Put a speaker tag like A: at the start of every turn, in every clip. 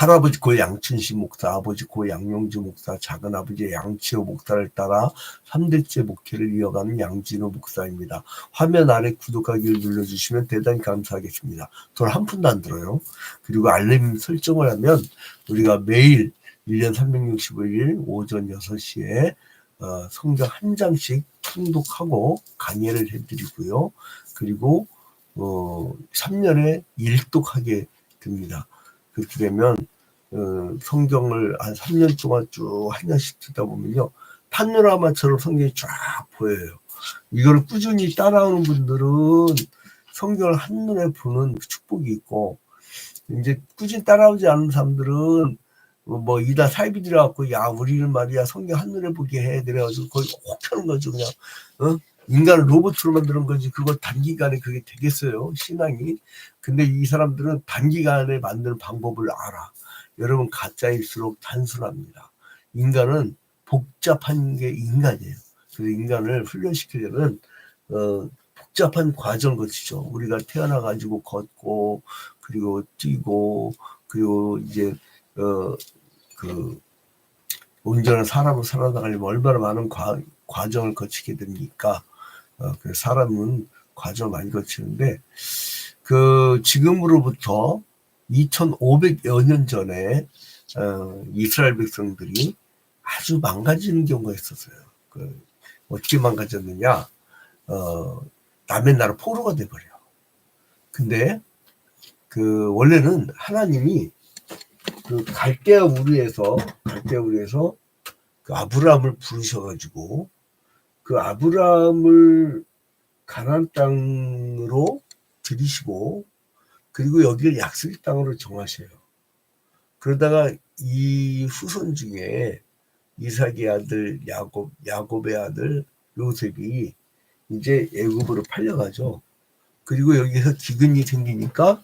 A: 할아버지 고 양춘식 목사, 아버지 고 양용주 목사, 작은아버지 양치호 목사를 따라 3대째 목회를 이어가는 양진호 목사입니다. 화면 아래 구독하기를 눌러주시면 대단히 감사하겠습니다. 돈 한 푼도 안 들어요. 그리고 알림 설정을 하면 우리가 매일 1년 365일 오전 6시에 성경 한 장씩 통독하고 강해를 해드리고요. 그리고 3년에 1독하게 됩니다. 그렇게 되면 성경을 한 3년 동안 쭉 한 장씩 듣다 보면요, 파노라마처럼 성경이 쫙 보여요. 이걸 꾸준히 따라오는 분들은 성경을 한눈에 보는 축복이 있고, 이제 꾸준히 따라오지 않는 사람들은 뭐 이다 사이비들이 갖고, 야 우리는 말이야 성경 한눈에 보게 해, 그래가지고 거의 혹 펴는 거죠. 그냥 인간을 로봇으로 만드는 거지, 그거 단기간에 그게 되겠어요, 신앙이. 근데 이 사람들은 단기간에 만드는 방법을 알아. 여러분, 가짜일수록 단순합니다. 인간은 복잡한 게 인간이에요. 그래서 인간을 훈련시키려면 복잡한 과정을 거치죠. 우리가 태어나가지고 걷고, 그리고 뛰고, 그리고 이제 그 온전한 사람으로 살아나가려면 얼마나 많은 과정을 거치게 됩니까? 그 사람은 과정을 많이 거치는데, 지금으로부터 2500여 년 전에 이스라엘 백성들이 아주 망가지는 경우가 있었어요. 어떻게 망가졌느냐? 남의 나라 포로가 돼버려. 근데 원래는 하나님이 갈대아 우르에서 아브라함을 부르셔가지고 아브라함을 가나안 땅으로 들이시고, 그리고 여기를 약속의 땅으로 정하셔요. 그러다가 이 후손 중에 이삭의 아들 야곱의 아들 요셉이 이제 애굽으로 팔려가죠. 그리고 여기서 기근이 생기니까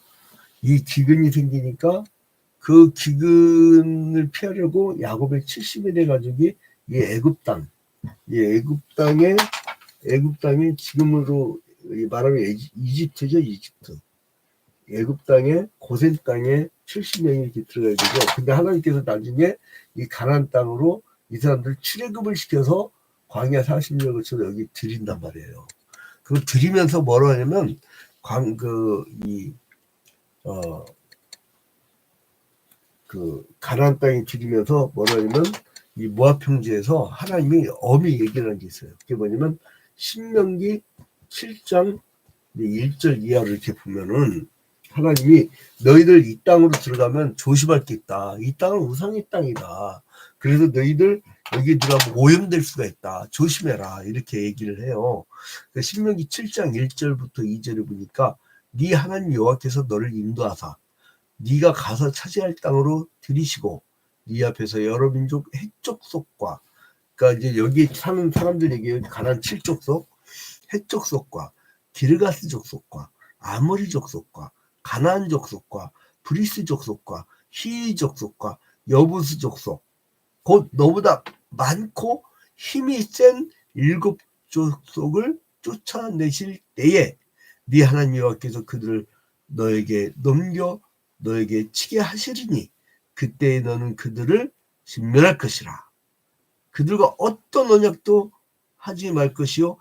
A: 그 기근을 피하려고 야곱의 70인의 가족이 이 애굽 땅에 지금으로 말하면 이집트죠, 이집트. 애굽 땅에, 고센 땅에 70명이 이렇게 들어가야 되죠. 근데 하나님께서 나중에 이 가나안 땅으로 이 사람들 출애굽을 시켜서 광야 40년을 거쳐서 여기 들인단 말이에요. 그걸 들이면서 뭐라 하냐면, 가나안 땅에 들이면서 뭐라 하냐면, 이 모압 평지에서 하나님이 엄히 얘기를 한 게 있어요. 그게 뭐냐면, 신명기 7장 1절 이하를 이렇게 보면은, 하나님이 너희들 이 땅으로 들어가면 조심할 게 있다. 이 땅은 우상의 땅이다. 그래서 너희들 여기 들어가면 오염될 수가 있다. 조심해라. 이렇게 얘기를 해요. 신명기 7장 1절부터 2절에 보니까, 네 하나님 여호와께서 너를 인도하사 네가 가서 차지할 땅으로 들이시고 네 앞에서 여러 민족 핵족속과, 그러니까 이제 여기 사는 사람들에게 가나안 7족속, 핵족속과 기르가스 족속과 아모리 족속과 가나안 족속과 브리스 족속과 히위 족속과 여부스 족속, 곧 너보다 많고 힘이 센 7 족속을 쫓아내실 때에 네 하나님 여호와께서 그들을 너에게 넘겨 너에게 치게 하시리니 그때에 너는 그들을 진멸할 것이라. 그들과 어떤 언약도 하지 말 것이요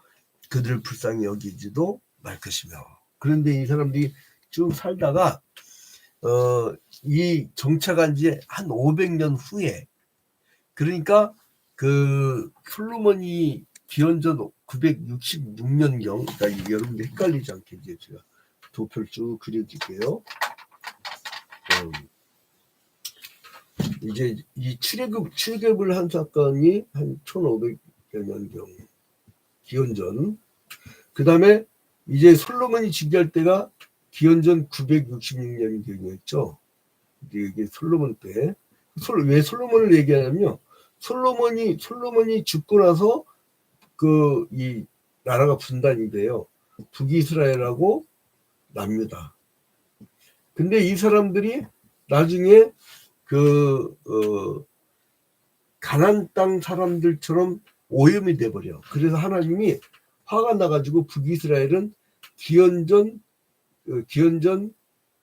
A: 그들을 불쌍히 여기지도 말 것이며. 그런데 이 사람들이 쭉 살다가 이 정착한 지 한 500년 후에, 그러니까 솔로몬이 기원전 966년경, 그러니까 여러분들 헷갈리지 않게 이제 제가 도표를 쭉 그려줄게요. 이제 이 출애굽을 한 사건이 한 1500여 년경 기원전. 그 다음에 이제 솔로몬이 즉위할 때가 기원전 966년경이었죠. 이게 솔로몬 때. 왜 솔로몬을 얘기하냐면요, 솔로몬이 죽고 나서 이 나라가 분단이 돼요. 북이스라엘하고 남유다. 근데 이 사람들이 나중에 가나안 땅 사람들처럼 오염이 돼버려. 그래서 하나님이 화가 나가지고 북이스라엘은 기원전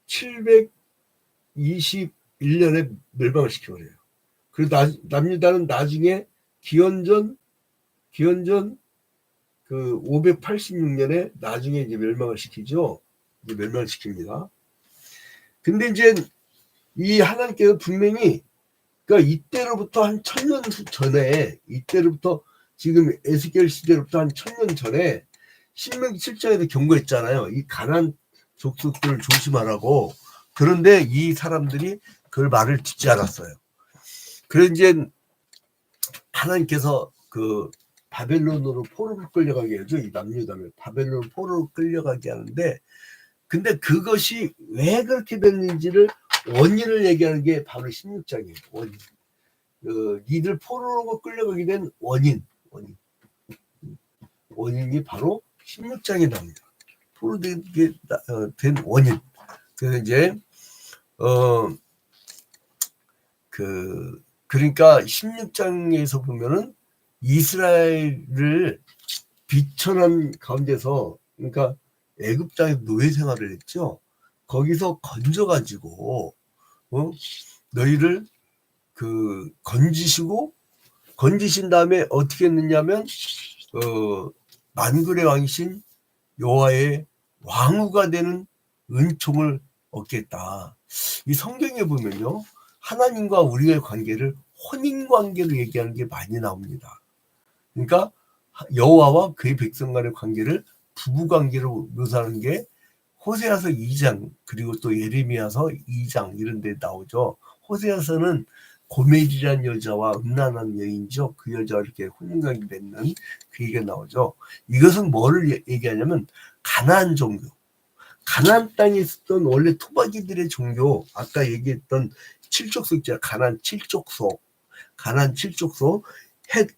A: 720 1년에 멸망을 시켜버려요. 그리고 남유다는 나중에 기원전 그 586년에 나중에 이제 멸망을 시키죠. 이제 멸망을 시킵니다. 근데 이제 이 하나님께서 분명히 그러니까 이때로부터 한 1000년 전에 이때로부터 지금 에스겔 시대로부터 한 1000년 전에 신명기 7장에서 경고했잖아요. 이 가난 족속들을 조심하라고. 그런데 이 사람들이 그 말을 듣지 않았어요. 그래서 이제 하나님께서 그 바벨론으로 포로로 끌려가게 하죠. 이 남유다를 바벨론 포로로 끌려가게 하는데, 근데 그것이 왜 그렇게 됐는지를 원인을 얘기하는 게 바로 16장이에요. 원인. 니들 포로로 끌려가게 된 원인이 바로 16장에 나옵니다. 포로 된 원인. 그래서 이제 그러니까 16장에서 보면은 이스라엘을 비천한 가운데서, 그러니까 애굽 땅에서 노예 생활을 했죠. 거기서 건져가지고 너희를 건지신 다음에 어떻게 했느냐면 만군의 왕이신 여호와의 왕후가 되는 은총을 얻겠다. 이 성경에 보면요, 하나님과 우리의 관계를 혼인 관계로 얘기하는 게 많이 나옵니다. 그러니까 여호와와 그의 백성 간의 관계를 부부 관계로 묘사하는 게 호세아서 2장 그리고 또 예레미야서 2장 이런 데 나오죠. 호세아서는 고멜이라는 여자와 음란한 여인이죠. 그 여자와 이렇게 혼인관계 맺는 그 얘기가 나오죠. 이것은 뭐를 얘기하냐면 가나안 종교, 가나안 땅에 있었던 원래 토박이들의 종교, 아까 얘기했던 칠족속 있잖아요. 가나안 칠족속, 헷,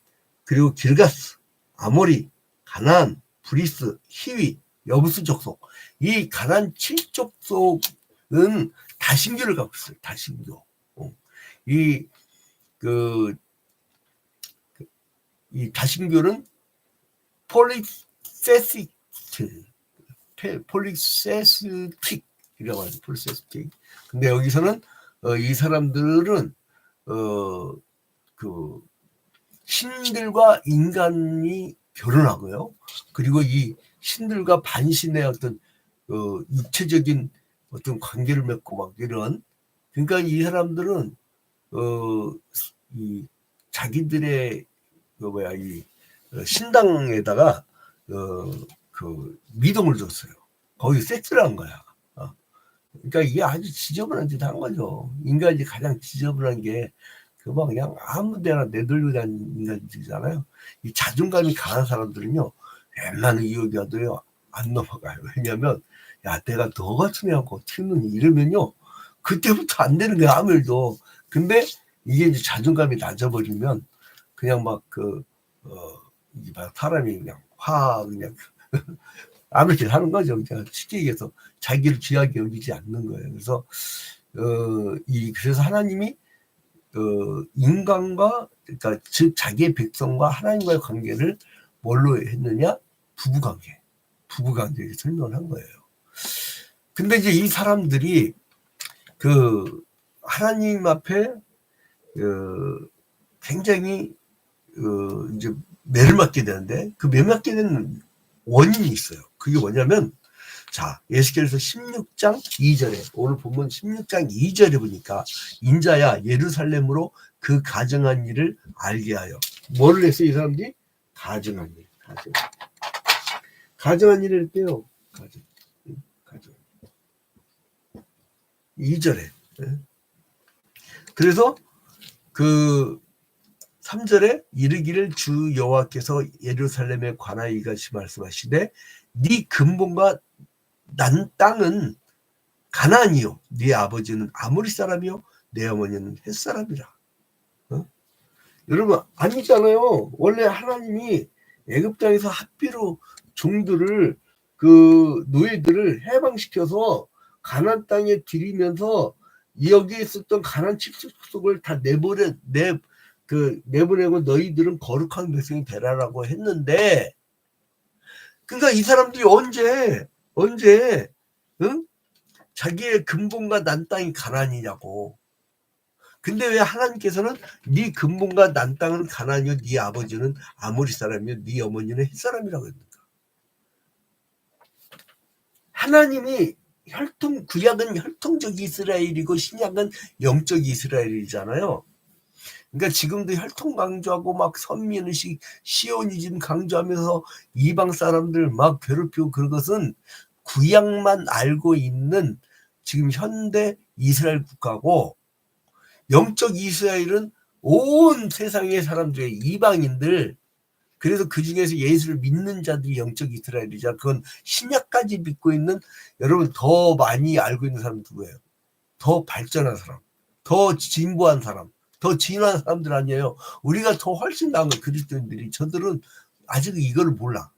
A: 그리고 길가스, 아모리, 가나안, 브리스, 히위, 여부스 족속. 이 가나안 칠족속은 다신교를 갖고 있어요. 다신교. 이 다신교는 폴리세스틱이라고 하죠. 폴리세스틱. 근데 여기서는 이 사람들은 신들과 인간이 결혼하고요. 그리고 이 신들과 반신의 어떤 육체적인 어떤 관계를 맺고 막 이런. 그러니까 이 사람들은 이 자기들의 이 신당에다가 미동을 줬어요. 거기 섹스를 한 거야. 그러니까 이게 아주 지저분한 짓 한 거죠. 인간이 가장 지저분한 게 그냥 아무 데나 내돌리고 다니는 인간들이잖아요. 이 자존감이 강한 사람들은요, 웬만한 이야기가도요 안 넘어가요. 왜냐면 야, 내가 너 같은 애하고 튀는 이러면요, 그때부터 안 되는 거야, 아무 일도. 근데 이게 이제 자존감이 낮아버리면 그냥 사람이 그냥 그냥 아무렇게 하는 거죠. 그냥 쉽게 얘기해서 자기를 귀하게 여기지 않는 거예요. 그래서 그래서 하나님이 인간과, 그러니까 즉 자기의 백성과 하나님과의 관계를 뭘로 했느냐? 부부관계 설명을 한 거예요. 근데 이제 이 사람들이 하나님 앞에 굉장히 이제 매를 맞게 되는데, 그 매 맞게 되는 원인이 있어요. 그게 뭐냐면, 자, 에스겔서 16장 2절에, 오늘 본문 16장 2절에 보니까, 인자야 예루살렘으로 그 가정한 일을 알게 하여. 뭐를 했어요, 이 사람들이? 가정한 일을 했대요. 가정. 2절에. 그래서 3절에 이르기를 주 여호와께서 예루살렘에 관하여 이같이 말씀하시되, 네 근본과 난 땅은 가나안이요, 네 아버지는 아모리 사람이요, 내 어머니는 헷 사람이라. 여러분 아니잖아요. 원래 하나님이 애굽 땅에서 합비로 종들을, 노예들을 해방시켜서 가나안 땅에 들이면서 여기에 있었던 가나안 칠족속을 다 내보내고 너희들은 거룩한 백성이 되라라고 했는데, 그러니까 이 사람들이 언제 자기의 근본과 난 땅이 가나안이냐고. 근데 왜 하나님께서는 네 근본과 난 땅은 가나안이요 네 아버지는 아모리 사람이요 네 어머니는 헷 사람이라고 했는가. 하나님이 구약은 혈통적 이스라엘이고 신약은 영적 이스라엘이잖아요. 그러니까 지금도 혈통 강조하고 막 선민의식 시오니즘 강조하면서 이방 사람들 막 괴롭히고 그런 것은 구약만 알고 있는 지금 현대 이스라엘 국가고, 영적 이스라엘은 온 세상의 사람들의 이방인들, 그래서 그 중에서 예수를 믿는 자들이 영적 이스라엘이자, 그건 신약까지 믿고 있는, 여러분 더 많이 알고 있는 사람 누구예요? 더 발전한 사람, 더 진보한 사람, 더 진화한 사람들 아니에요. 우리가 더 훨씬 나은 그리스도인들이. 저들은 아직 이걸 몰라.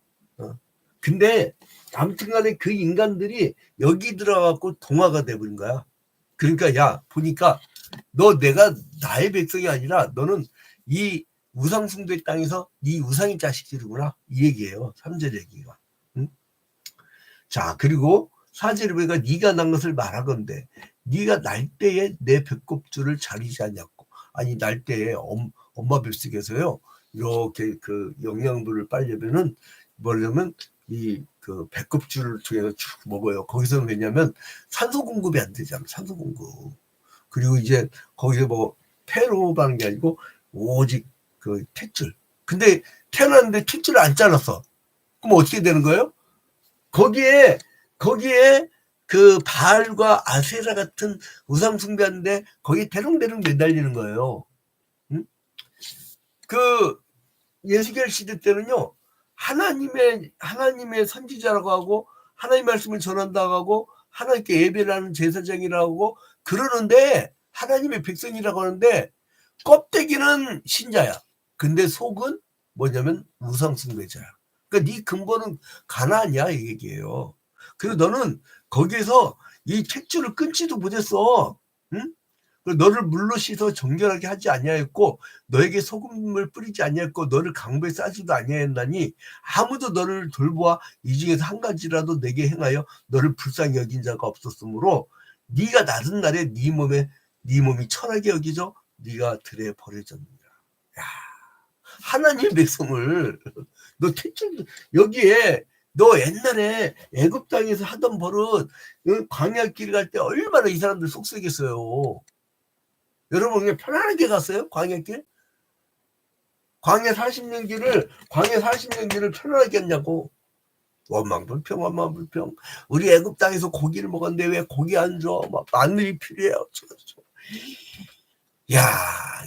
A: 근데 아무튼간에 그 인간들이 여기 들어가고 동화가 돼버린 거야. 그러니까 야 보니까 너 내가 나의 백성이 아니라 너는 이 우상숭배의 땅에서 네 우상의 자식들이구나, 이 얘기예요. 3절 얘기가. 응? 자, 그리고 4절에 보니까 네가 난 것을 말하건대 네가 날 때에 내 배꼽줄을 자르지 않냐고. 아니 날 때에 엄마 뱃속에서요 이렇게 그 영양분을 빨려면은 뭐냐면 이 그 배꼽줄을 통해서 쭉 먹어요. 거기서는 왜냐면 산소 공급이 안 되잖아. 산소 공급. 그리고 이제 거기서 뭐 폐로 하는 게 아니고 오직 그 탯줄. 근데 태어났는데 탯줄을 안 잘랐어. 그럼 어떻게 되는 거예요? 거기에 그 바알과 아세라 같은 우상 숭배하는데 거기 대롱대롱 매달리는 거예요. 응? 그 예수겔 시대 때는요, 하나님의 선지자라고 하고 하나님 말씀을 전한다고 하고 하나님께 예배를 하는 제사장이라고 하고 그러는데, 하나님의 백성이라고 하는데 껍데기는 신자야. 근데 속은 뭐냐면 우상 숭배자야. 그러니까 네 근본은 가나안이야, 이 얘기예요. 그리고 너는 거기에서 이 탯줄을 끊지도 못했어. 응? 너를 물로 씻어 정결하게 하지 아니하였고 너에게 소금을 뿌리지 아니하였고 너를 강보에 싸지도 아니하였나니 아무도 너를 돌보아 이 중에서 한 가지라도 내게 행하여 너를 불쌍히 여긴 자가 없었으므로 네가 낮은 날에 네 몸이 천하게 여기져 네가 들에 버려졌느니라. 야, 하나님의 백성을 너 태출 여기에 너 옛날에 애굽 땅에서 하던 버릇, 광야길 갈 때 얼마나 이 사람들 속썩였어요. 여러분 그냥 편안하게 갔어요? 광야길? 광야 40년 길을 편안하게 했냐고. 원망불평. 우리 애굽 땅에서 고기를 먹었는데 왜 고기 안 줘? 막 마늘이 필요해. 야,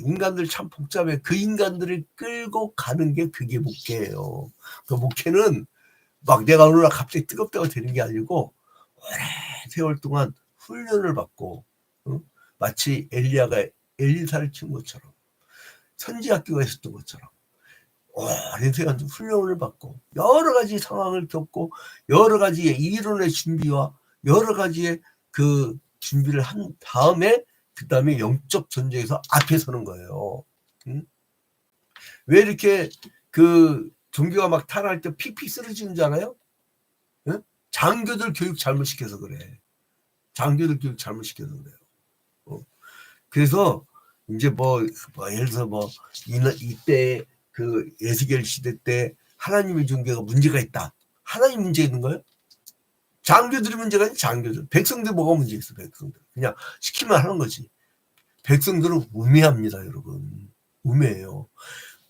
A: 인간들 참 복잡해. 그 인간들을 끌고 가는 게 그게 목회예요. 그 목회는 막 내가 어느 날 갑자기 뜨겁다고 되는 게 아니고 오래 세월 동안 훈련을 받고, 마치 엘리야가 엘리사를 키운 것처럼, 선지학교가 있었던 것처럼 오랜 시간 훈련을 받고 여러 가지 상황을 겪고 여러 가지의 이론의 준비와 여러 가지의 그 준비를 한 다음에 그 다음에 영적 전쟁에서 앞에 서는 거예요. 응? 왜 이렇게 그 종교가 막 타락할 때 픽픽 쓰러지는 줄 알아요? 응? 장교들 교육 잘못시켜서 그래. 장교들 교육 잘못시켜서 그래요. 그래서 이제 뭐 예를 들어서 뭐 이때 그 에스겔 시대 때 하나님의 종교가 문제가 있다. 하나님 문제 있는 거예요? 장교들이 문제가 아니라 장교들. 백성들 뭐가 문제 있어, 백성들. 그냥 시키면 하는 거지. 백성들은 우매합니다, 여러분. 우매해요.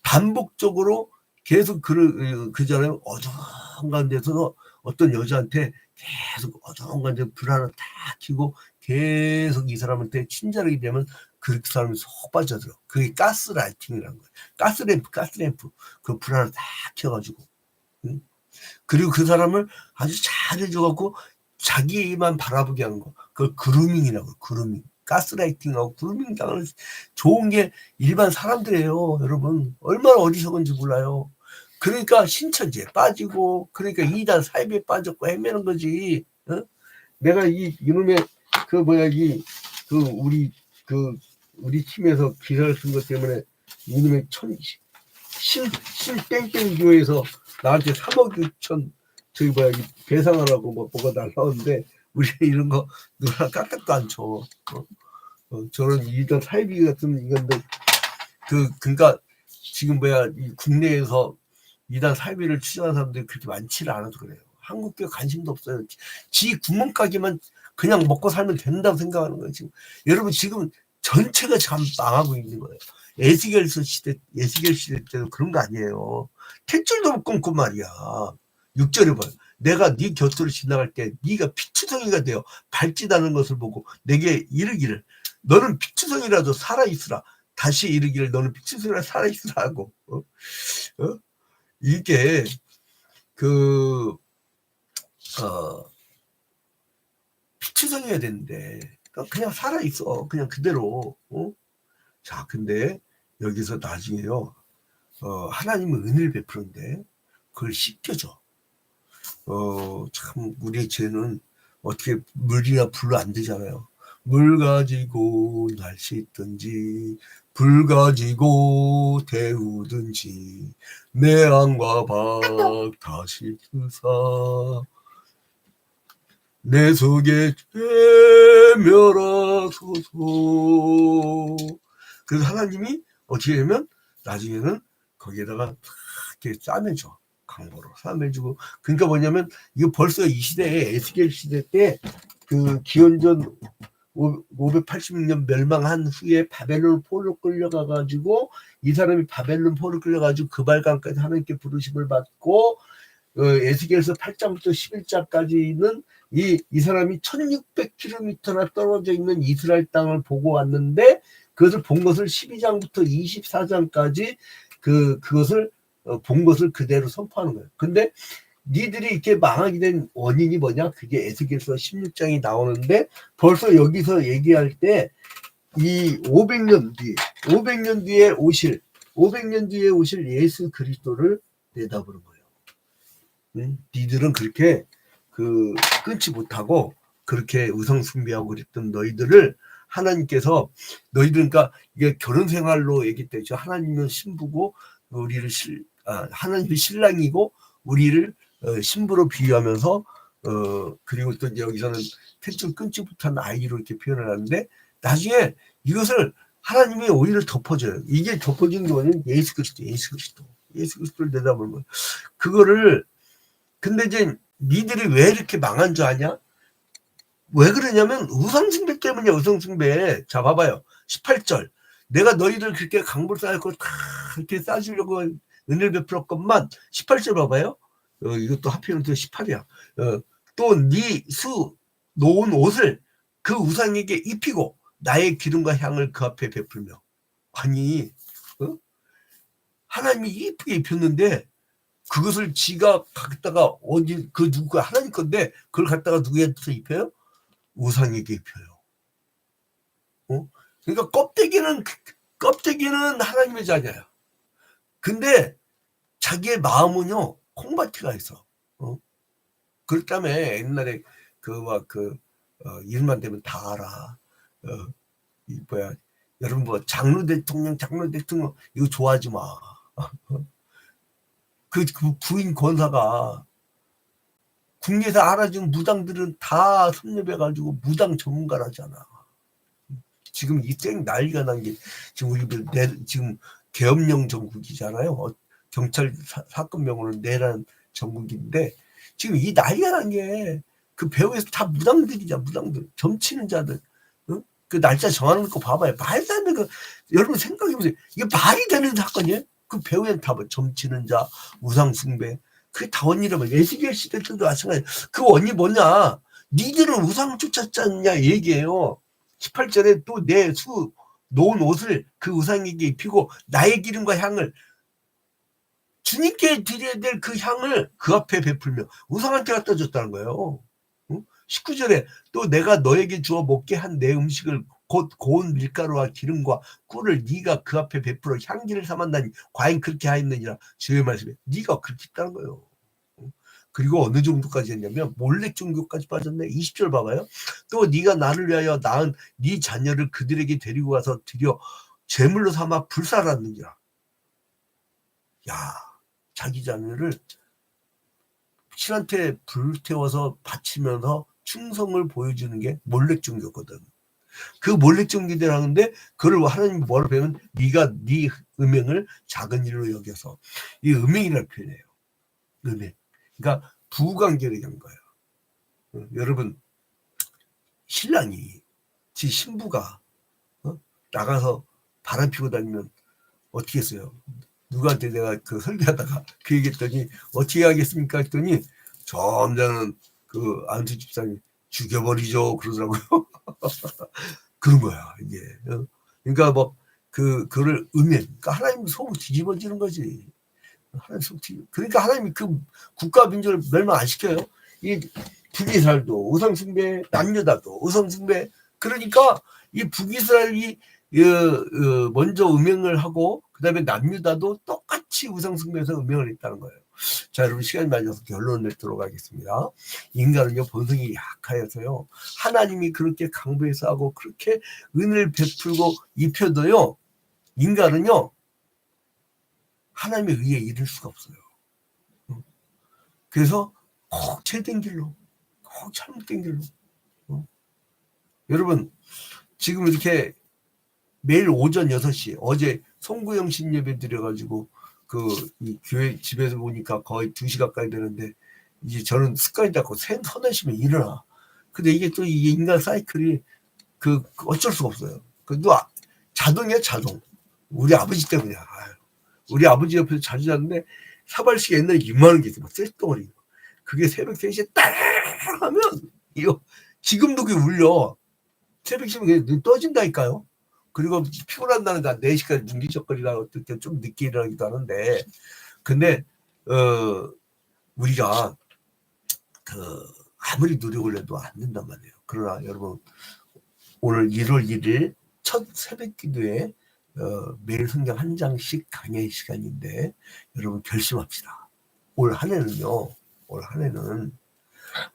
A: 반복적으로 계속 그잖아요. 어정간 데서 어떤 여자한테 계속 어정간 데 불 하나 딱 켜고 계속 이 사람한테 친절하게 되면 그 사람이 속 빠져들어. 그게 가스라이팅이라는 거예요. 가스램프. 그 불 하나 딱 켜가지고. 응? 그리고 그 사람을 아주 잘해줘갖고 자기만 바라보게 하는 거. 그걸 그루밍이라고, 그루밍. 가스라이팅하고 그루밍 당하는 좋은 게 일반 사람들이에요, 여러분. 얼마나 어리석은지 몰라요. 그러니까 신천지에 빠지고, 그러니까 이단 사입에 빠졌고 헤매는 거지. 어? 내가 이놈의 우리 팀에서 기사를 쓴 것 때문에 이놈의 땡땡 교회에서 나한테 3억 6천 배상하라고 뭐가 날라오는데 우리 이런 거 누가 까딱도 안 쳐. 저는 이단 사이비 같은 이건데 그러니까 지금 이 국내에서 이단 사이비를 추진하는 사람들이 그렇게 많지를 않아서 그래요. 한국에 관심도 없어요. 지 구멍가게만 그냥 먹고 살면 된다고 생각하는 거예요. 지금 여러분 지금 전체가 참 망하고 있는 거예요. 에스겔 시대 때도 그런 거 아니에요. 탯줄도 못 끊고 말이야. 6절에 봐요. 내가 네 곁으로 지나갈 때 네가 피투성이가 되어 밟지다는 것을 보고 내게 이르기를 너는 피투성이라도 살아있으라. 다시 이르기를 너는 피투성이라 살아있으라 하고 이게 피투성이어야 되는데 그냥 살아있어. 그냥 그대로. 자, 근데 여기서 나중에요. 하나님은 은혜를 베푸는데 그걸 씻겨줘. 참 우리의 죄는 어떻게 물이나 불로 안 되잖아요. 물 가지고 날 씻든지 불 가지고 데우든지 내 안과 밖 다시 씻으사 내 속에 죄 멸하소서. 그래서 하나님이 어떻게 되면 나중에는 거기에다가 이렇게 싸매줘. 강보로 싸매주고. 그러니까 뭐냐면 이거 벌써 이 시대에 에스겔 시대 때 그 기원전 586년 멸망한 후에 바벨론 포로 끌려가가지고 이 사람이 바벨론 포로 끌려가지고 그발강까지 하나님께 부르심을 받고 에스겔서 8장부터 11장까지는 이 사람이 1600km나 떨어져 있는 이스라엘 땅을 보고 왔는데 그것을 본 것을 12장부터 24장까지 그것을 본 것을 그대로 선포하는 거예요. 근데 니들이 이렇게 망하게 된 원인이 뭐냐? 그게 에스겔서 16장이 나오는데 벌써 여기서 얘기할 때 이 500년 뒤에 오실 예수 그리스도를 내다보는 거예요. 니들은 그렇게 끊지 못하고 그렇게 의성숭배하고 그랬던 너희들을 하나님께서 그러니까 이게 결혼 생활로 얘기했죠. 하나님은 신부고 우리를 하나님이 신랑이고 우리를 신부로 비유하면서 그리고 또 여기서는 탯줄 끊지 못한 아이로 이렇게 표현을 하는데 나중에 이것을 하나님이 오히려 덮어줘요. 이게 덮어주는 게 뭐냐면 예수 그리스도를 내다보는 거예요. 그거를 근데 이제 니들이 왜 이렇게 망한 줄 아냐? 왜 그러냐면 우상숭배 때문이야. 우상숭배. 자 봐봐요. 18절 내가 너희들 그렇게 강볼 쌓고 다 이렇게 싸주려고 은혜를 베풀었건만 18절 봐봐요. 이것도 하필이면 또 18이야. 또 네 수 놓은 옷을 그 우상에게 입히고 나의 기름과 향을 그 앞에 베풀며. 아니 하나님이 이쁘게 입혔는데 그것을 지가 갖다가 어디 누구 하나님 건데 그걸 갖다가 누구한테 입혀요? 우상에게 입혀요. 그러니까 껍데기는 하나님의 자녀야. 근데 자기의 마음은요 콩밭이가 있어. 그렇다며 옛날에 일만 되면 다 알아. 여러분 장로 대통령 이거 좋아하지 마. 그 부인 권사가 국내에서 알아준 무당들은 다 섭렵해가지고 무당 전문가라잖아. 지금 이 쌩 난리가 난 게 지금 우리들 지금 계엄령 전국이잖아요. 경찰 사건명으로 내란 전국인데 지금 이 난리가 난 게 그 배후에서 다 무당들이잖아. 무당들 점치는 자들. 그 날짜 정하는 거 봐봐요. 말도 안 되는 거 여러분 생각해보세요. 이게 말이 되는 사건이에요? 그 배후에는 다 점치는 자, 우상숭배 그게 다 원인이라면 에스겔 시대 때도 마찬가지. 그 원인이 뭐냐? 니들은 우상 쫓았지 않냐 얘기해요. 18절에 또 내 수 놓은 옷을 그 우상에게 입히고 나의 기름과 향을 주님께 드려야 될 그 향을 그 앞에 베풀며 우상한테 갖다 줬다는 거예요. 19절에 또 내가 너에게 주어 먹게 한 내 음식을 곧 고운 밀가루와 기름과 꿀을 네가 그 앞에 베풀어 향기를 삼았나니 과연 그렇게 하였느니라. 주의 말씀에 네가 그렇게 했다는 거예요. 그리고 어느 정도까지 했냐면 몰래 종교까지 빠졌네. 20절 봐봐요. 또 네가 나를 위하여 낳은 네 자녀를 그들에게 데리고 가서 드려 제물로 삼아 불살았느니라. 야, 자기 자녀를 신한테 불태워서 바치면서 충성을 보여주는 게 몰래 종교거든. 그 몰래적 기도를 하는데 그걸 하나님이 뭐라고 배우면 네가 네 음행을 작은 일로 여겨서 이 음행이라는 표현이에요. 음행. 그러니까 부관계를 얘기한 거예요. 여러분 신랑이 지 신부가 나가서 바람 피고 다니면 어떻게 했어요? 누구한테 내가 그 설교하다가 그 얘기했더니 어떻게 하겠습니까? 했더니 점잖은 그 안수 집사님 죽여버리죠 그러더라고요. 그런 거야 이게. 그러니까 뭐 그를 음행, 그러니까 하나님 속 뒤집어지는 거지. 하나님 속 뒤. 그러니까 하나님이 그 국가 민족을 멸망 안 시켜요. 이 북이스라엘도 우상숭배, 남유다도 우상숭배. 그러니까 이 북이스라엘이 먼저 음행을 하고 그다음에 남유다도 똑같이 우상숭배해서 음행을 했다는 거예요. 자, 여러분 시간이 많이 나서 결론을 내도록 하겠습니다. 인간은요 본성이 약하여서요 하나님이 그렇게 강부해서 하고 그렇게 은혜를 베풀고 입혀도요 인간은요 하나님의 의에 이를 수가 없어요. 그래서 꼭 죄된 길로, 꼭 잘못된 길로. 여러분 지금 이렇게 매일 오전 6시 어제 송구영 신예배 드려가지고 이 교회 집에서 보니까 거의 2시 가까이 되는데 이제 저는 습관이 잡고 서너시면 일어나. 근데 이게 또 이게 인간 사이클이 어쩔 수가 없어요. 자동이야 자동. 우리 아버지 때문이야. 우리 아버지 옆에서 자주 잤는데 사발시계 옛날에 이만한 게 있어. 막 쇳덩어리. 그게 새벽 3시에 딱 하면 이거 지금도 그게 울려. 새벽 3시면 눈 떠진다니까요. 그리고 피곤한 날은 나 4시까지 눈기적거리다가 어떨 때 좀 늦게 일어나기도 하는데 근데 우리가 아무리 노력을 해도 안 된단 말이에요. 그러나 여러분 오늘 1월 1일 첫 새벽 기도에 매일 성경 한 장씩 강의 시간인데 여러분 결심합시다. 올 한 해는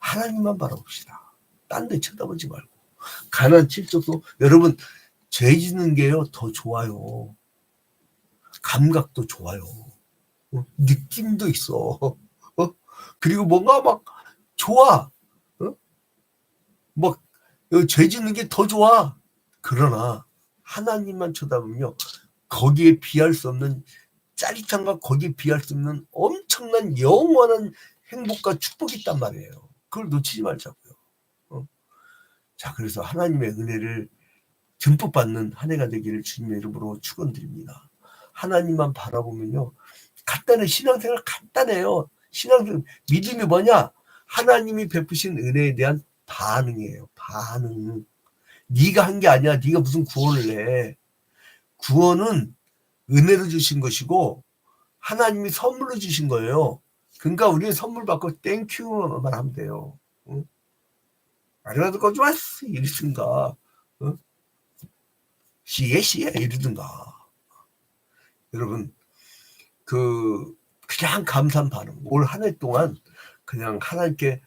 A: 하나님만 바라봅시다. 딴 데 쳐다보지 말고. 가난 칠적도 여러분 죄 짓는 게요 더 좋아요. 감각도 좋아요. 느낌도 있어. 그리고 뭔가 막 좋아. 막 죄 짓는 게 더 좋아. 그러나 하나님만 쳐다보면요 거기에 비할 수 없는 짜릿함과 거기에 비할 수 없는 엄청난 영원한 행복과 축복이 있단 말이에요. 그걸 놓치지 말자고요. 자, 그래서 하나님의 은혜를 듬뿍 받는 한 해가 되기를 주님의 이름으로 축원드립니다. 하나님만 바라보면요 간단해. 신앙생활 간단해요. 신앙생활 믿음이 뭐냐? 하나님이 베푸신 은혜에 대한 반응이에요. 반응. 네가 한 게 아니야. 네가 무슨 구원을 해. 구원은 은혜로 주신 것이고 하나님이 선물로 주신 거예요. 그러니까 우리는 선물 받고 땡큐만 하면 돼요. 응? 아리가도 고자이마스 이러든가 시에 이러든가. 여러분 그냥 감사한 반응. 올 한 해 동안 그냥 하나님께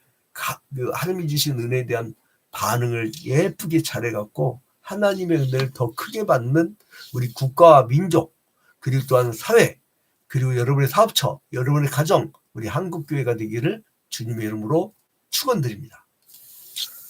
A: 하나님이 주신 은혜에 대한 반응을 예쁘게 잘해갖고 하나님의 은혜를 더 크게 받는 우리 국가와 민족 그리고 또한 사회 그리고 여러분의 사업처 여러분의 가정 우리 한국교회가 되기를 주님의 이름으로 축원드립니다.